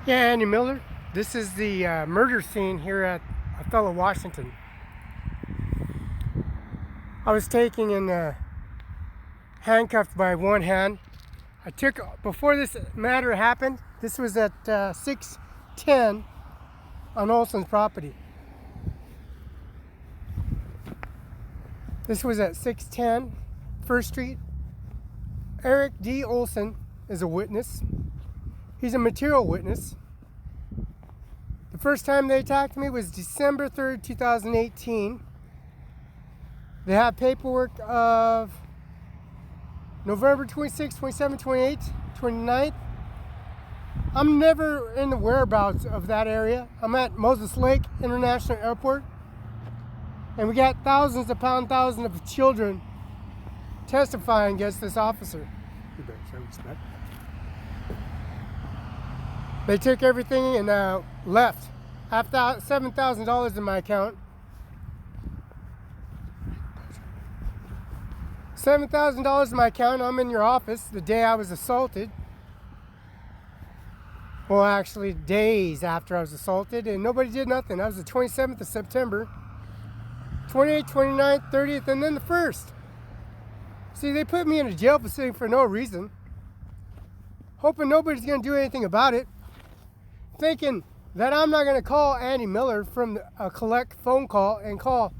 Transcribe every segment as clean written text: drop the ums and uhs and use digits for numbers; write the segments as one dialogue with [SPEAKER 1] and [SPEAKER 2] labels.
[SPEAKER 1] Yeah, Andy Miller. This is the murder scene here at Othello, Washington. I was taken and handcuffed by one hand. Before this matter happened, this was at 610 on Olson's property. This was at 610 First Street. Eric D. Olson is a witness. He's a material witness. The first time they attacked me was December 3rd, 2018. They have paperwork of November 26th, 27th, 28th, 29th. I'm never in the whereabouts of that area. I'm at Moses Lake International Airport. And we got thousands upon thousands of children testifying against this officer. You better show respect. They took everything and left. I have $7,000 in my account. $7,000 in my account. I'm in your office the day I was assaulted. Well, actually, days after I was assaulted, and nobody did nothing. That was the 27th of September, 28th, 29th, 30th, and then the 1st. See, they put me in a jail facility for no reason, hoping nobody's going to do anything about it, thinking that I'm not going to call Andy Miller from a collect phone call and call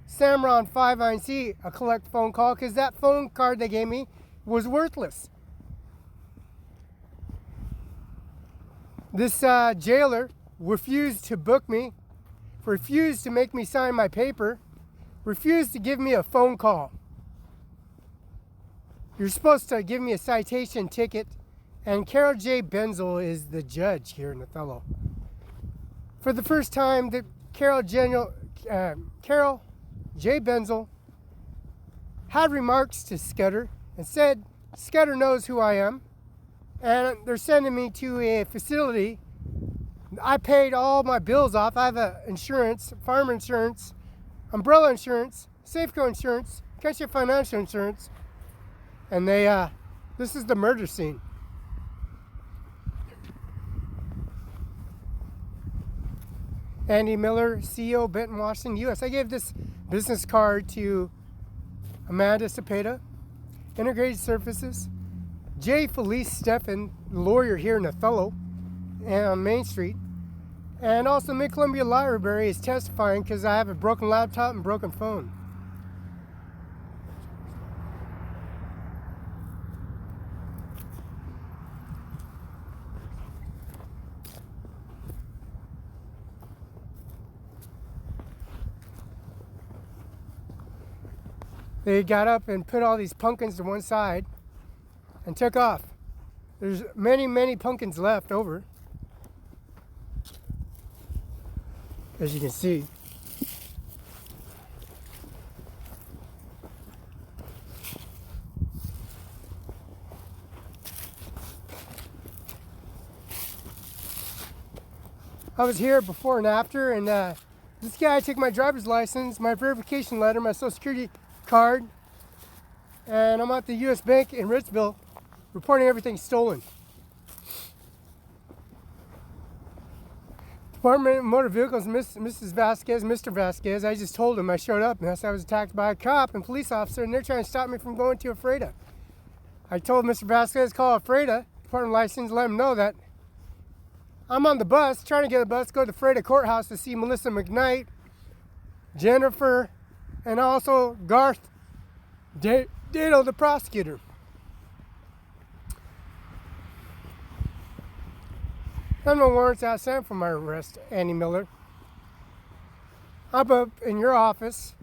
[SPEAKER 1] CIMARON5INC a collect phone call, because that phone card they gave me was worthless. This jailer refused to book me, refused to make me sign my paper, refused to give me a phone call. You're supposed to give me a citation ticket, and Carol J. Benzel is the judge here in Othello. For the first time, Carol J. Benzel had remarks to Scudder and said, Scudder knows who I am, and they're sending me to a facility. I paid all my bills off. I have insurance, farm insurance, umbrella insurance, Safeco insurance, Country Financial insurance, and this is the murder scene. Andy Miller, CEO, Benton, Washington, U.S. I gave this business card to Amanda Cepeda, Integrated Services, J. Felice Stephan, lawyer here in Othello and on Main Street, and also Mid-Columbia Library is testifying because I have a broken laptop and broken phone. They got up and put all these pumpkins to one side and took off. There's many, many pumpkins left over, as you can see. I was here before and after, and this guy took my driver's license, my verification letter, my social security card, and I'm at the U.S. Bank in Ritzville reporting everything stolen. Department of Motor Vehicles, Mrs. Vasquez, Mr. Vasquez, I just told him I showed up, and I was attacked by a cop and police officer, and they're trying to stop me from going to Ephrata. I told Mr. Vasquez, call Ephrata, Department of License, let him know that I'm on the bus, trying to get a bus, go to the Ephrata Courthouse to see Melissa McKnight, Jennifer, and also Garth Dado, the prosecutor. I have no warrants outstanding for my arrest, Andy Miller. I'm up in your office,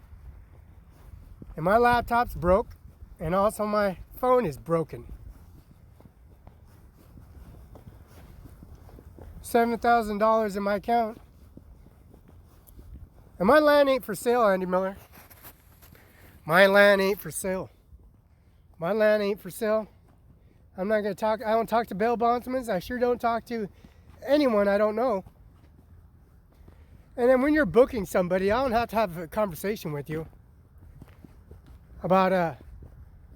[SPEAKER 1] and my laptop's broke, and also my phone is broken. $7,000 in my account. And my land ain't for sale, Andy Miller. My land ain't for sale. My land ain't for sale. I'm not going to talk. I don't talk to bail bondsmen. I sure don't talk to anyone I don't know. And then when you're booking somebody, I don't have to have a conversation with you about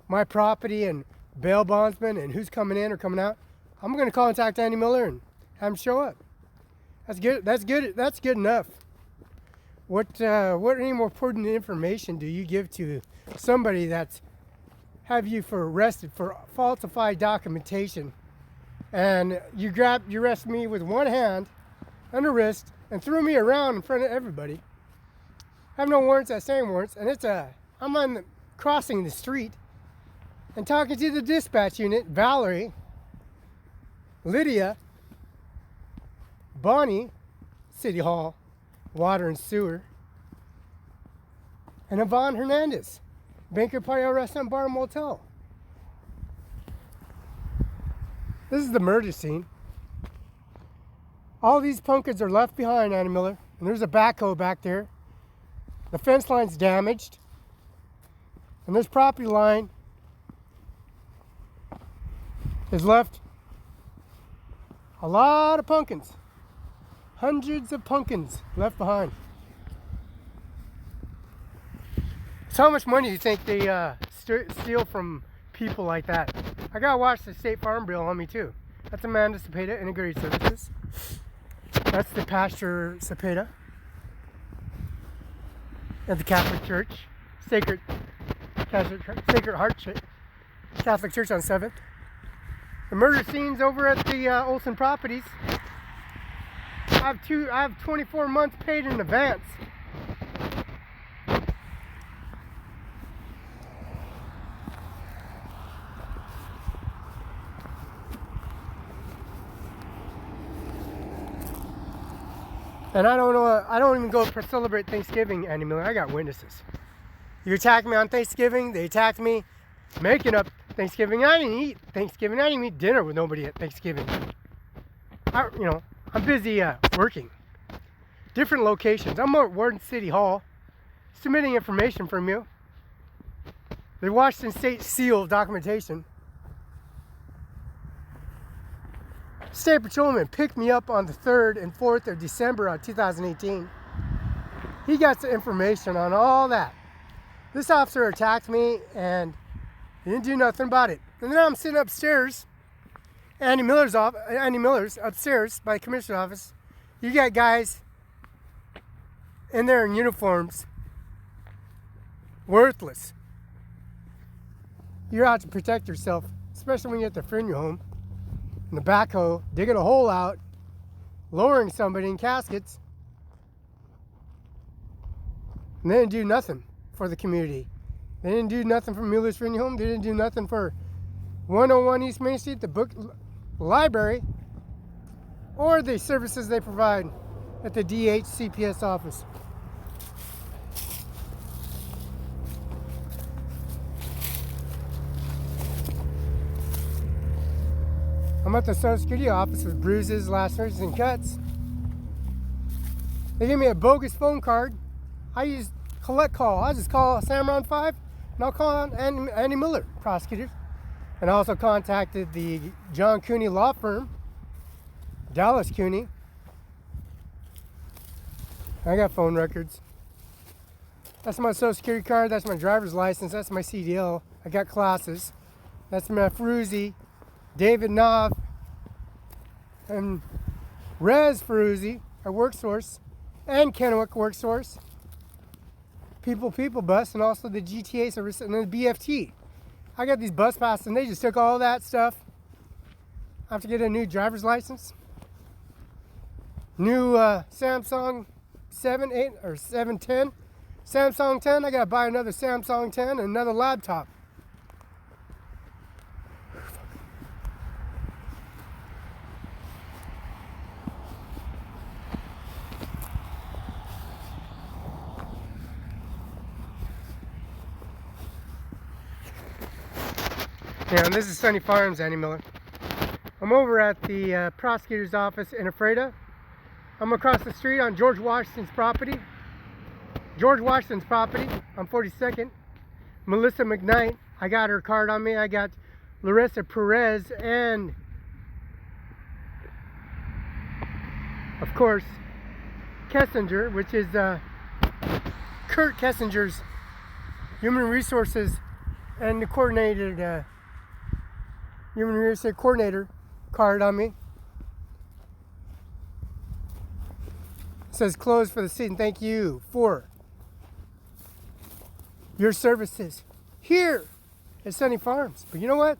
[SPEAKER 1] my property and bail bondsmen and who's coming in or coming out. I'm going to contact Andy Miller and Have them show up. That's good. That's good. That's good enough. What any more important information do you give to somebody that's have you arrested for falsified documentation, and you arrest me with one hand on the wrist and threw me around in front of everybody? I have no warrants, that same warrants, and I'm crossing the street and talking to the dispatch unit, Valerie, Lydia, Bonnie, City Hall, Water and Sewer, and Yvonne Hernandez, Banker Party Restaurant Bar and Motel. This is the murder scene. All these pumpkins are left behind, Annie Miller, and there's a backhoe back there. The fence line's damaged, and this property line is left a lot of pumpkins. Hundreds of pumpkins left behind. So how much money do you think they steal from people like that? I gotta watch the State Farm Bill on me too. That's Amanda Cepeda, Integrated Services. That's the Pastor Cepeda at the Catholic Church, Sacred Heart Catholic Church on 7th. The murder scenes over at the Olsen Properties. I have 24 months paid in advance. And I don't even go celebrate Thanksgiving anymore. I got witnesses. You attacked me on Thanksgiving, they attacked me making up Thanksgiving. I didn't eat Thanksgiving. I didn't even eat dinner with nobody at Thanksgiving. I'm busy working. Different locations. I'm at Warden City Hall submitting information from you. The Washington State Seal of documentation. State Patrolman picked me up on the 3rd and 4th of December of 2018. He got the information on all that. This officer attacked me and he didn't do nothing about it. And then I'm sitting upstairs, Annie Miller's upstairs by the commissioner's office. You got guys in there in uniforms, worthless. You're out to protect yourself, especially when you're at the funeral home. In the backhoe, digging a hole out, lowering somebody in caskets. And they didn't do nothing for the community. They didn't do nothing for Mueller's Funeral Home. They didn't do nothing for 101 East Main Street, the book library, or the services they provide at the DHCPS office. I'm at the Social Security office with bruises, lacerations, and cuts. They gave me a bogus phone card. I used collect call. I just call CIMARON5 and I'll call on Annie Miller, prosecutors. And I also contacted the John Cooney law firm, Dallas Cooney. I got phone records. That's my Social Security card. That's my driver's license. That's my CDL. I got classes. That's my Ferruzzi, David Knopf, and Rez Ferruzzi at WorkSource, and Kennewick WorkSource, People Bus, and also the GTA service, and then the BFT. I got these bus passes, and they just took all that stuff. I have to get a new driver's license, new Samsung 7, 8, or 710, Samsung 10. I gotta buy another Samsung 10 and another laptop. Yeah, and this is Sunny Farms, Annie Miller. I'm over at the prosecutor's office in Ephrata. I'm across the street on George Washington's property. George Washington's property on 42nd. Melissa McKnight, I got her card on me. I got Larissa Perez and, of course, Kessinger, which is Kurt Kessinger's Human Resources and the coordinated Human Resources Coordinator card on me. says closed for the season. Thank you for your services here at Sunny Farms. But you know what?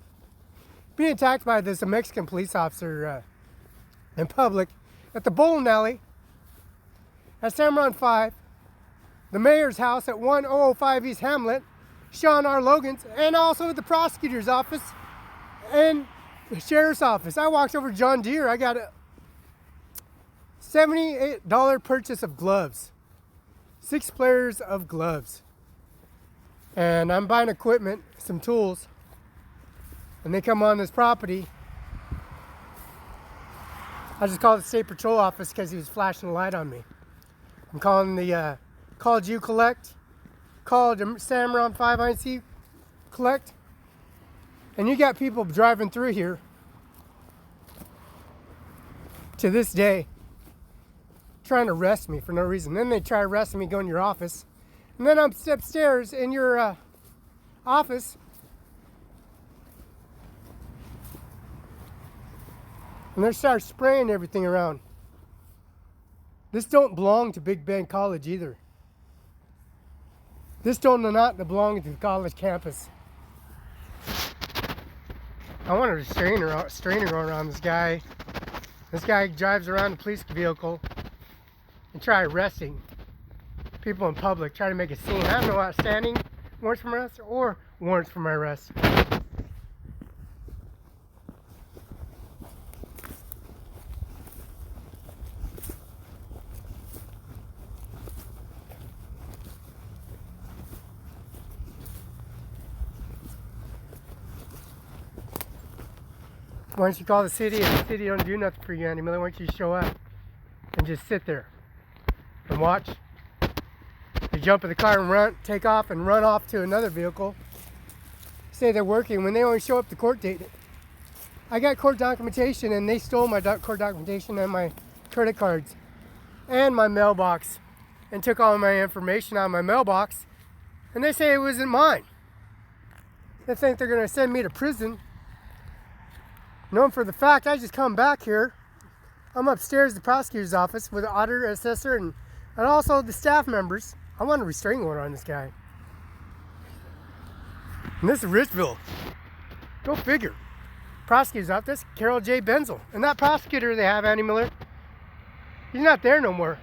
[SPEAKER 1] Being attacked by this Mexican police officer in public at the bowling alley at Cimarron 5, the mayor's house at 1005 East Hamlet, Sean R. Logan's, and also at the prosecutor's office and the sheriff's office. I walked over to John Deere. I got a $78 purchase of gloves, 6 pairs of gloves. And I'm buying equipment, some tools, and they come on this property. I just called the state patrol office because he was flashing a light on me. I'm calling the called you collect, called CIMARON5INC collect, and you got people driving through here to this day trying to arrest me for no reason. Then they try arresting me, go in your office, and then I'm upstairs in your office, and they start spraying everything around. This don't belong to Big Bend College either. This don't not belong to the college campus. I want a restrainer around this guy. This guy drives around a police vehicle and try arresting people in public, try to make a scene. I have no outstanding warrants for my arrest or warrants for my arrest. Why don't you call the city? If the city don't do nothing for you anymore, why don't you show up and just sit there and watch? They jump in the car and run, take off and run off to another vehicle. Say they're working when they only show up the court date. I got court documentation and they stole my court documentation and my credit cards and my mailbox and took all my information out of my mailbox, and they say it wasn't mine. They think they're going to send me to prison. Knowing for the fact I just come back here, I'm upstairs at the prosecutor's office with the auditor, assessor, and also the staff members. I want a restraining order on this guy. And this is Richville. Go figure. Prosecutor's office, Carol J. Benzel. And that prosecutor they have, Andy Miller, he's not there no more.